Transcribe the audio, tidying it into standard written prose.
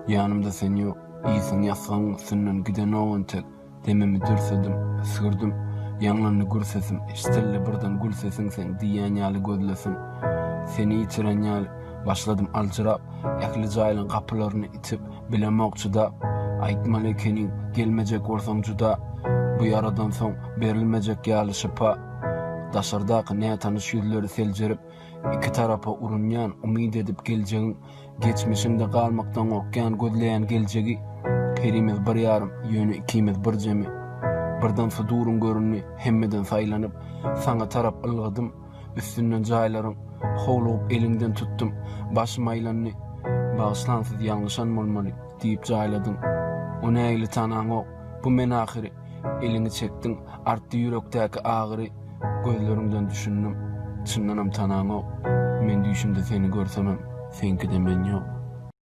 Yanımda sen yok. İyisin yasağın üstünden giden oğun tek. Dememi dürsedim, sürdüm. Yanlarını gür sesim. İştelle birden gül sesin sen diyen yalı gözlesim. Seni itiren yalı. Başladım alçırap. Ekli caylın kapılarını itip bilemek juda. Aytmalı ekenin gelmeyecek olsam juda. Bu yaradan son berilmeyecek yalı şıpa. Daşardaki ne tanış yüzleri selcerip iki tarafa urunyan umid edip geleceğin geçmişinde kalmaktan okyan gözleyen geleceği perimiz bir yarım yönü ikimiz bir cemi birden sudurun görünü hemmeden saylanıp sana tarap ılgıdım üstünden caylarım hovlup elinden tuttum başım aylanını bağışlansız yanlışan olmalı deyip cayladım o ne eyli tanan o bu men ahiri elini çektin arttı yürekteki ağrı gözlerimden düşündüm. Çınlanam tanağım o. Men düşümde seni görsemem. Senki de men yok.